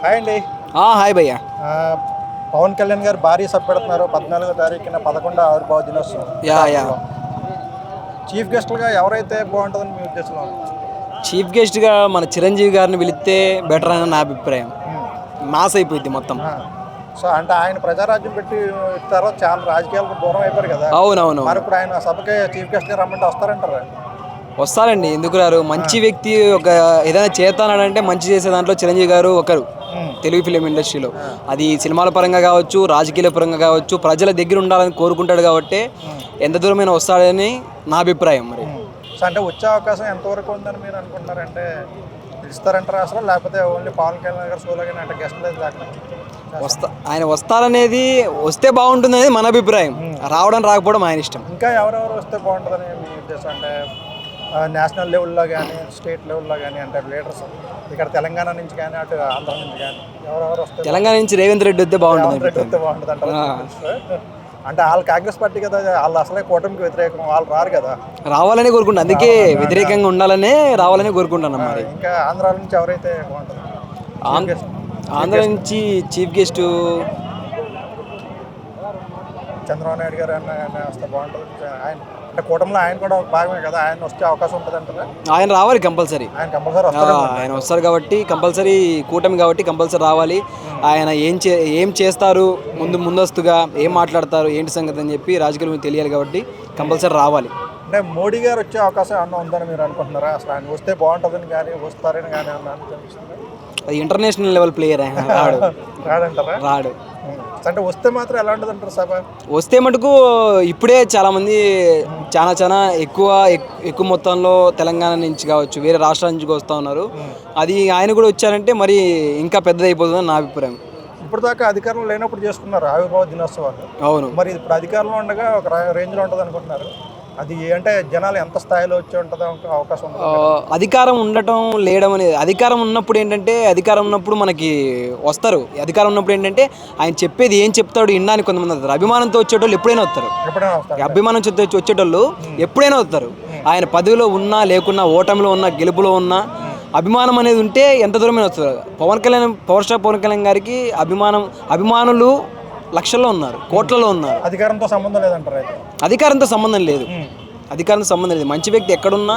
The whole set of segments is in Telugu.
హాయ్ అండి. హాయ్ భయ్యా. పవన్ కళ్యాణ్ గారు భారీ సభ పెడుతున్నారు 14వ తారీఖున 11వ ఆవిర్భావ దినోత్సవం. చీఫ్ గెస్ట్లుగా ఎవరైతే బాగుంటుందని మీ ఉద్దేశంలో? చీఫ్ గెస్ట్గా మన చిరంజీవి గారిని పిలిస్తే బెటర్ అని నా అభిప్రాయం. మాస్ అయిపోయింది మొత్తం. సో అంటే ఆయన ప్రజారాజ్యం పెట్టి ఇస్తారో చాలా రాజకీయాలకు దూరం అయిపోయారు కదా. అవునవును. మరి ఇప్పుడు ఆయన సభకి చీఫ్ గెస్ట్గా రమ్మంటే వస్తారంటారా? వస్తారండి, ఎందుకు రారు. మంచి వ్యక్తి ఒక ఏదైనా చేస్తానంటే మంచి చేసే దాంట్లో చిరంజీవి గారు ఒకరు తెలుగు ఫిలిం ఇండస్ట్రీలో. అది సినిమాల పరంగా కావచ్చు, రాజకీయ పరంగా కావచ్చు, ప్రజల దగ్గర ఉండాలని కోరుకుంటాడు కాబట్టి ఎంత దూరమైన వస్తాడని నా అభిప్రాయం. మరి సో అంటే వచ్చే అవకాశం ఎంతవరకు ఉందని మీరు అనుకుంటున్నారంటే ఇస్తారంటారా అసలు, లేకపోతే ఓన్లీ పవన్ కళ్యాణ్ గారు సోలోగానే అంటే గెస్ట్ లేదు లేకుండా ఆయన వస్తారనేది వస్తే బాగుంటుంది అనేది మన అభిప్రాయం. రావడం రాకపోవడం ఆయన ఇష్టం. ఇంకా ఎవరెవరు వస్తే బాగుంటుందని మీ ఉద్దేశం? అంటే నేషనల్ లెవెల్లో కానీ స్టేట్ లెవెల్లో కానీ అంటే లీడర్స్ ఇక్కడ తెలంగాణ నుంచి కానీ అటు ఆంధ్ర నుంచి కానీ ఎవరెవరు వస్తే? తెలంగాణ నుంచి రేవంత్ రెడ్డి వస్తే బాగుంటుంది. అంటారు. అంటే వాళ్ళు కాంగ్రెస్ పార్టీ కదా, వాళ్ళు అసలే కూటమికి వ్యతిరేకం, వాళ్ళు రారు కదా. రావాలని కోరుకుంటాను, అందుకే వ్యతిరేకంగా ఉండాలనే రావాలని కోరుకుంటాను. మరి ఇంకా ఆంధ్ర నుంచి ఎవరైతే బాగుంటుంది? ఆంధ్ర నుంచి చీఫ్ గెస్ట్ చంద్రబాబు నాయుడు గారు అన్న వస్తే బాగుంటుంది. ఆయన అంటే కూటమిలో ఆయన కూడా ఒక భాగమే కదా, ఆయన వస్తే అవకాశం ఉంటుంది అంటారా? ఆయన రావాలి కంపల్సరీ. ఆయన వస్తారు కాబట్టి కంపల్సరీ, కూటమి కాబట్టి కంపల్సరీ రావాలి. ఆయన ఏం చేస్తారు, ముందస్తుగా ఏం మాట్లాడతారు, ఏంటి సంగతి అని చెప్పి రాజకీయాలు తెలియాలి కాబట్టి కంపల్సరీ రావాలి. అంటే మోడీ గారు వచ్చే అవకాశం ఏమన్నా ఉందని మీరు అనుకుంటున్నారా? అసలు ఆయన వస్తే బాగుంటుందని కానీ వస్తారని కానీ అన్న అనిపిస్తుంది? అది ఇంటర్నేషనల్ లెవెల్ ప్లేయర్, ఆయన రాడంటారా? రాడు. అంటే వస్తే మాత్రం ఎలా ఉంటుంది అంటారు సభ? వస్తే మటుకు ఇప్పుడే చాలామంది చాలా ఎక్కువ మొత్తంలో తెలంగాణ నుంచి కావచ్చు, వేరే రాష్ట్రాల నుంచి వస్తూ ఉన్నారు. అది ఆయన కూడా వచ్చారంటే మరి ఇంకా పెద్దది అయిపోతుందని నా అభిప్రాయం. ఇప్పుడు దాకా అధికారంలో లేనప్పుడు చేసుకున్నారు ఆవిర్భావ దినోత్సవాలు. అవును. మరి ఇప్పుడు అధికారంలో ఉండగా ఒక రేంజ్లో ఉంటుంది అనుకుంటున్నారు. అది అంటే జనాలు ఎంత స్థాయిలో వచ్చి ఉంటుందో అవకాశం ఉంది. అధికారం ఉండటం లేడం అనేది, అధికారం ఉన్నప్పుడు ఏంటంటే, అధికారం ఉన్నప్పుడు మనకి వస్తారు. అధికారం ఉన్నప్పుడు ఏంటంటే ఆయన చెప్పేది ఏం చెప్తాడు వినడానికి కొంతమంది వస్తారు. అభిమానంతో వచ్చేటోళ్ళు ఎప్పుడైనా వస్తారు. అభిమానం వచ్చేటోళ్ళు ఎప్పుడైనా వస్తారు. ఆయన పదవిలో ఉన్నా లేకున్నా, ఓటమిలో ఉన్నా గెలుపులో ఉన్నా అభిమానం అనేది ఉంటే ఎంత దూరమైనా వస్తారు. పవర్ స్టార్ పవన్ కళ్యాణ్ గారికి అభిమానులు లక్షల్లో ఉన్నారు, కోట్లలో ఉన్నారు. అధికారంతో సంబంధం లేదంటారు? అధికారంతో సంబంధం లేదు. మంచి వ్యక్తి ఎక్కడున్నా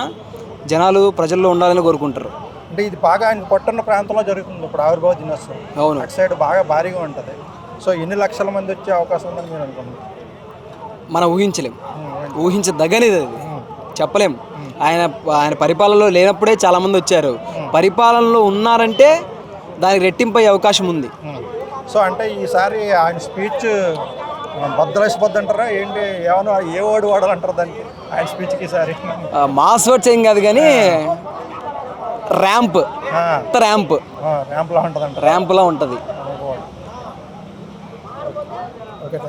జనాలు ప్రజల్లో ఉండాలని కోరుకుంటారు. అంటే ఇది బాగా ఆయన పట్టున్న ప్రాంతంలో జరుగుతుంది ఇప్పుడు ఆవిర్భావ దినోత్సవం. అవును. అటు సైడ్ బాగా భారీగా ఉంటుంది. సో ఎన్ని లక్షల మంది వచ్చే అవకాశం ఉందని మీరు అనుకుంటున్నారు? మనం ఊహించదగ్గనేది, అది చెప్పలేం. ఆయన పరిపాలనలో లేనప్పుడే చాలామంది వచ్చారు. పరిపాలనలో ఉన్నారంటే దానికి రెట్టింపై అవకాశం ఉంది. సో అంటే ఈసారి ఆయన స్పీచ్ బద్దలైసిపోద్ది అంటారా ఏంటి? ఏమన్నా ఏ వర్డ్ వాడాలంటారు దానికి ఆయన స్పీచ్కి ఈసారి? మాస్ వర్డ్స్ ఏం కాదు కానీ ర్యాంప్లా ఉంటుంది.